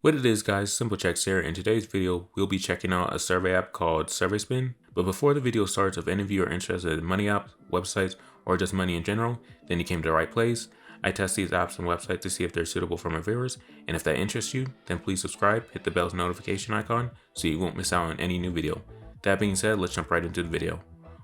What it is, guys, Simple Checks here. In today's video, we'll be checking out a survey app called SurveySpin. But before the video starts, if any of you are interested in money apps, websites, or just money in general, then you came to the right place. I test these apps and websites to see if they're suitable for my viewers, and if that interests you, then please subscribe, hit the bell's notification icon so you won't miss out on any new video. That being said, let's jump right into the video.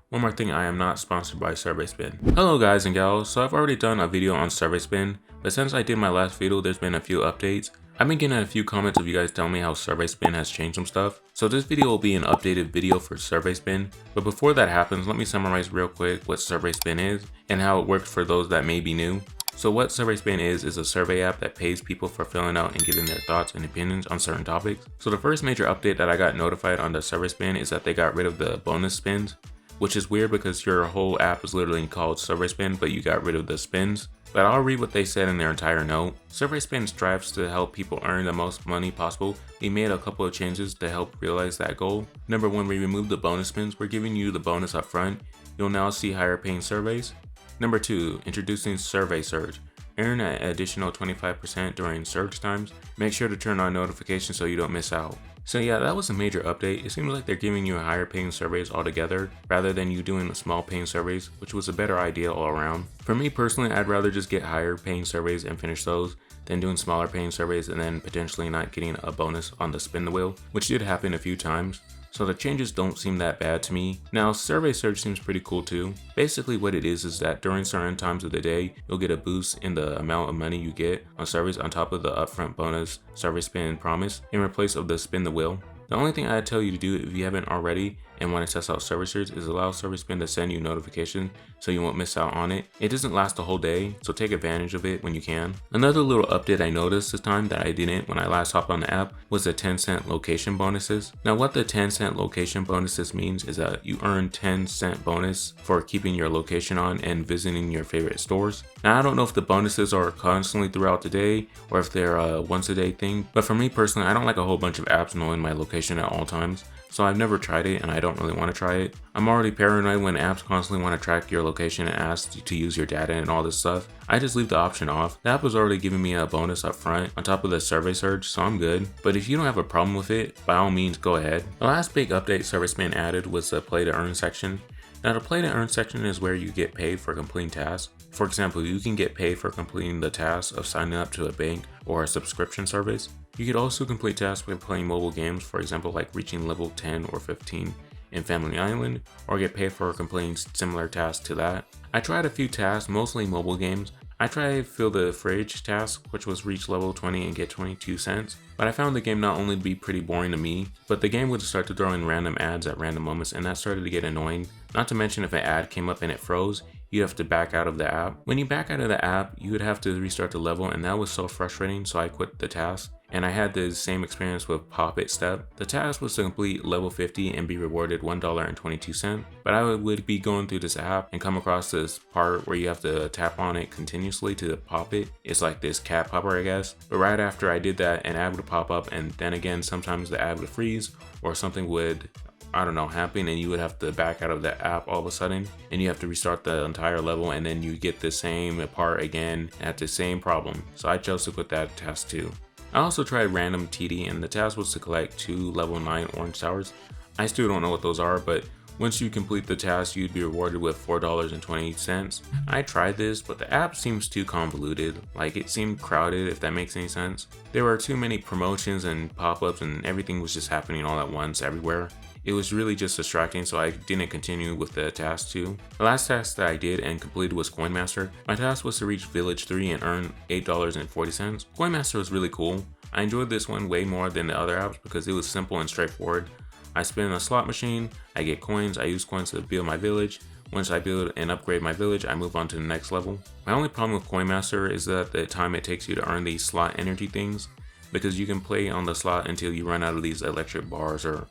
One more thing, I am not sponsored by SurveySpin. Hello guys and gals, so I've already done a video on SurveySpin, but since I did my last video, there's been a few updates. I've been getting a few comments of you guys telling me how SurveySpin has changed some stuff, so this video will be an updated video for SurveySpin. But before that happens, let me summarize real quick what SurveySpin is and how it works for those that may be new. So what SurveySpin is a survey app that pays people for filling out and giving their thoughts and opinions on certain topics. So the first major update that I got notified on the SurveySpin is that they got rid of the bonus spins, which is weird because your whole app is literally called SurveySpin, but you got rid of the spins. But I'll read what they said in their entire note. SurveySpin strives to help people earn the most money possible. We made a couple of changes to help realize that goal. Number one, we removed the bonus spins. We're giving you the bonus up front. You'll now see higher paying surveys. Number two, introducing survey surge. Earn an additional 25% during surge times. Make sure to turn on notifications so you don't miss out. So yeah, that was a major update. It seems like they're giving you higher paying surveys altogether rather than you doing small paying surveys, which was a better idea all around. For me personally, I'd rather just get higher paying surveys and finish those than doing smaller paying surveys and then potentially not getting a bonus on the spin the wheel, which did happen a few times. So the changes don't seem that bad to me. Now, survey surge seems pretty cool too. Basically what it is that during certain times of the day, you'll get a boost in the amount of money you get on surveys on top of the upfront bonus survey spin promise in replace of the spin the wheel. The only thing I'd tell you to do if you haven't already and want to test out survey surge is allow SurveySpin to send you notification so you won't miss out on it. It doesn't last the whole day, so take advantage of it when you can. Another little update I noticed this time that I didn't when I last hopped on the app was the 10-cent location bonuses. Now what the 10-cent location bonuses means is that you earn 10-cent bonus for keeping your location on and visiting your favorite stores. Now I don't know if the bonuses are constantly throughout the day or if they're a once a day thing, but for me personally, I don't like a whole bunch of apps knowing my location at all times. So I've never tried it and I don't really want to try it. I'm already paranoid when apps constantly want to track your location and ask you to use your data and all this stuff. I just leave the option off. The app was already giving me a bonus up front on top of the survey surge, so I'm good. But if you don't have a problem with it, by all means go ahead. The last big update SurveySpin added was the play to earn section. Now the play to earn section is where you get paid for completing tasks. For example, you can get paid for completing the task of signing up to a bank or a subscription service. You could also complete tasks by playing mobile games, for example like reaching level 10 or 15 in Family Island, or get paid for completing similar tasks to that. I tried a few tasks, mostly mobile games. I tried fill the fridge task, which was reach level 20 and get 22 cents, but I found the game not only to be pretty boring to me, but the game would start to throw in random ads at random moments and that started to get annoying. Not to mention if an ad came up and it froze, you'd have to back out of the app. When you back out of the app, you would have to restart the level and that was so frustrating, so I quit the task. And I had the same experience with Pop It Step. The task was to complete level 50 and be rewarded $1.22, but I would be going through this app and come across this part where you have to tap on it continuously to pop it. It's like this cat popper, I guess. But right after I did that, an ad would pop up and then again, sometimes the ad would freeze or something would, I don't know, happen and you would have to back out of that app all of a sudden and you have to restart the entire level and then you get the same part again at the same problem. So I chose to quit that task too. I also tried random TD and the task was to collect 2 level 9 orange sours. I still don't know what those are, but once you complete the task, you'd be rewarded with $4.20. I tried this, but the app seems too convoluted. Like it seemed crowded, if that makes any sense. There were too many promotions and pop-ups and everything was just happening all at once everywhere. It was really just distracting, so I didn't continue with the task 2. The last task that I did and completed was Coin Master. My task was to reach Village 3 and earn $8.40. Coin Master was really cool. I enjoyed this one way more than the other apps because it was simple and straightforward. I spin a slot machine, I get coins, I use coins to build my village. Once I build and upgrade my village, I move on to the next level. My only problem with Coin Master is that the time it takes you to earn these slot energy things, because you can play on the slot until you run out of these electric bars or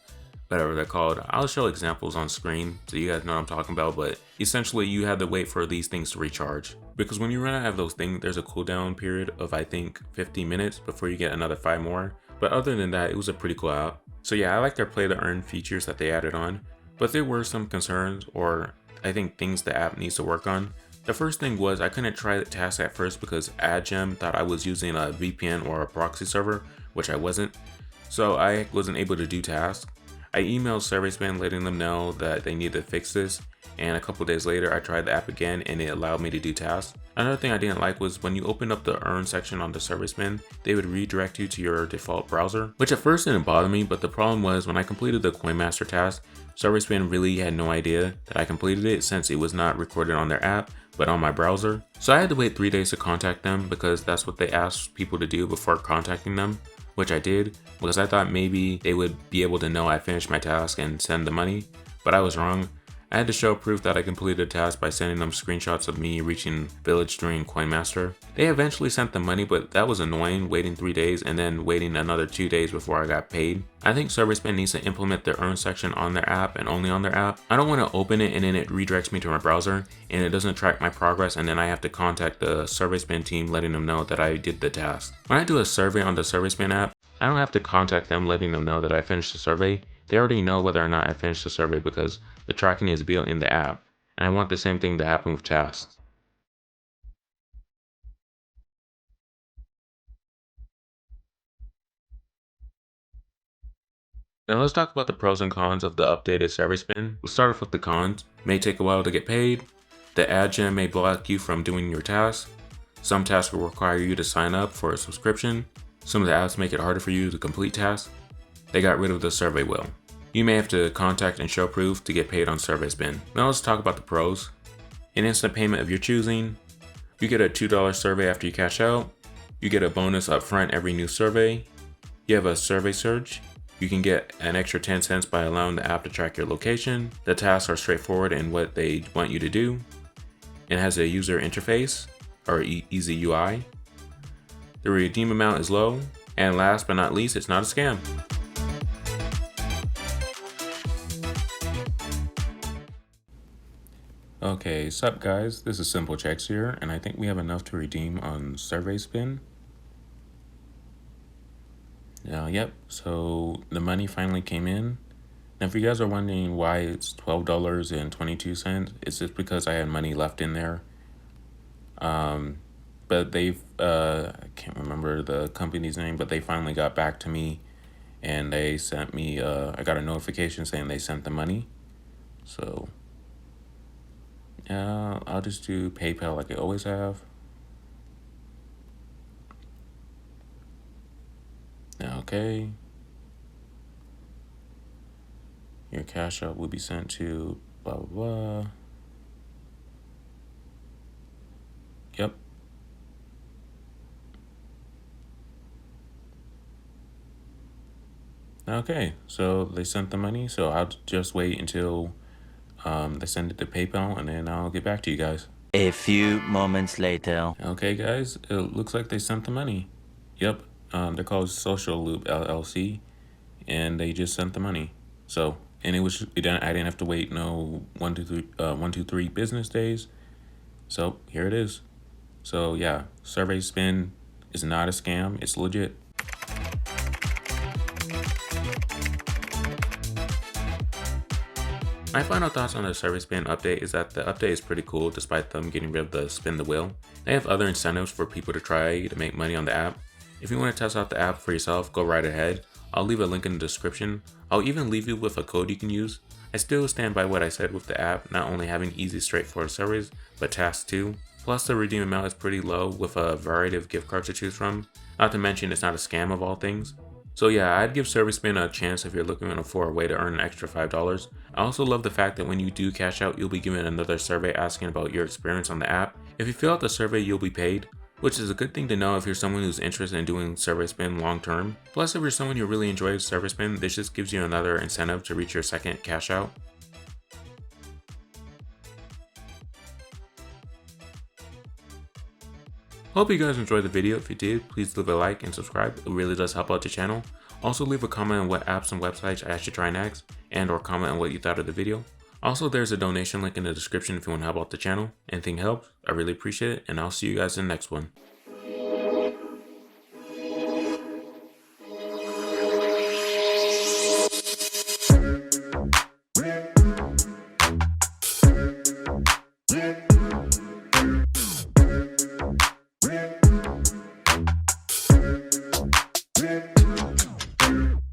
whatever they're called. I'll show examples on screen so you guys know what I'm talking about, but essentially you have to wait for these things to recharge. Because when you run out of those things, there's a cooldown period of I think 15 minutes before you get another 5 more. But other than that, it was a pretty cool app. So yeah, I like their play to earn features that they added on, but there were some concerns or I think things the app needs to work on. The first thing was I couldn't try the task at first because AdGem thought I was using a VPN or a proxy server, which I wasn't, so I wasn't able to do tasks. I emailed SurveySpin letting them know that they needed to fix this, and a couple days later I tried the app again and it allowed me to do tasks. Another thing I didn't like was when you opened up the earn section on the SurveySpin, they would redirect you to your default browser, which at first didn't bother me, but the problem was when I completed the Coinmaster task, SurveySpin really had no idea that I completed it since it was not recorded on their app, but on my browser. So I had to wait 3 days to contact them because that's what they asked people to do before contacting them, which I did because I thought maybe they would be able to know I finished my task and send the money, but I was wrong. I had to show proof that I completed a task by sending them screenshots of me reaching village during Coinmaster. They eventually sent the money, but that was annoying, waiting 3 days and then waiting another 2 days before I got paid. I think SurveySpin needs to implement the earn section on their app and only on their app. I don't want to open it and then it redirects me to my browser and it doesn't track my progress, and then I have to contact the SurveySpin team letting them know that I did the task. When I do a survey on the SurveySpin app, I don't have to contact them letting them know that I finished the survey. They already know whether or not I finished the survey because the tracking is built in the app, and I want the same thing to happen with tasks. Now let's talk about the pros and cons of the updated SurveySpin. We'll start off with the cons. It may take a while to get paid. The ad gen may block you from doing your tasks. Some tasks will require you to sign up for a subscription. Some of the apps make it harder for you to complete tasks. They got rid of the survey wheel. You may have to contact and show proof to get paid on SurveySpin. Now let's talk about the pros. An instant payment of your choosing. You get a $2 survey after you cash out. You get a bonus up front every new survey. You have a survey surge. You can get an extra 10 cents by allowing the app to track your location. The tasks are straightforward in what they want you to do. It has a user interface, or easy UI. The redeem amount is low. And last but not least, it's not a scam. Okay, sup guys, this is Simple Checks here, and I think we have enough to redeem on SurveySpin. Yep, so the money finally came in. Now if you guys are wondering why it's $12.22, it's just because I had money left in there. But they've, I can't remember the company's name, but they finally got back to me and they sent me, I got a notification saying they sent the money. So I'll just do PayPal like I always have. Okay. Your cash out will be sent to blah, blah, blah. Yep. Okay, so they sent the money, so I'll just wait until they send it to PayPal and then I'll get back to you guys. A few moments later. Okay guys, it looks like they sent the money. Yep, they're called Social Loop LLC and they just sent the money. So, and I didn't have to wait no 1, 2, 3 business days. So here it is. So yeah, SurveySpin is not a scam, it's legit. My final thoughts on the SurveySpin update is that the update is pretty cool despite them getting rid of the spin the wheel. They have other incentives for people to try to make money on the app. If you want to test out the app for yourself, go right ahead. I'll leave a link in the description. I'll even leave you with a code you can use. I still stand by what I said with the app, not only having easy straightforward surveys, but tasks too. Plus the redeem amount is pretty low with a variety of gift cards to choose from. Not to mention it's not a scam of all things. So yeah, I'd give SurveySpin a chance if you're looking for a way to earn an extra $5. I also love the fact that when you do cash out, you'll be given another survey asking about your experience on the app. If you fill out the survey, you'll be paid, which is a good thing to know if you're someone who's interested in doing SurveySpin long term. Plus, if you're someone who really enjoys SurveySpin, this just gives you another incentive to reach your second cash out. Hope you guys enjoyed the video. If you did, please leave a like and subscribe. It really does help out the channel. Also leave a comment on what apps and websites I should try next, and or comment on what you thought of the video. Also, there's a donation link in the description if you want to help out the channel. Anything helps, I really appreciate it, and I'll see you guys in the next one.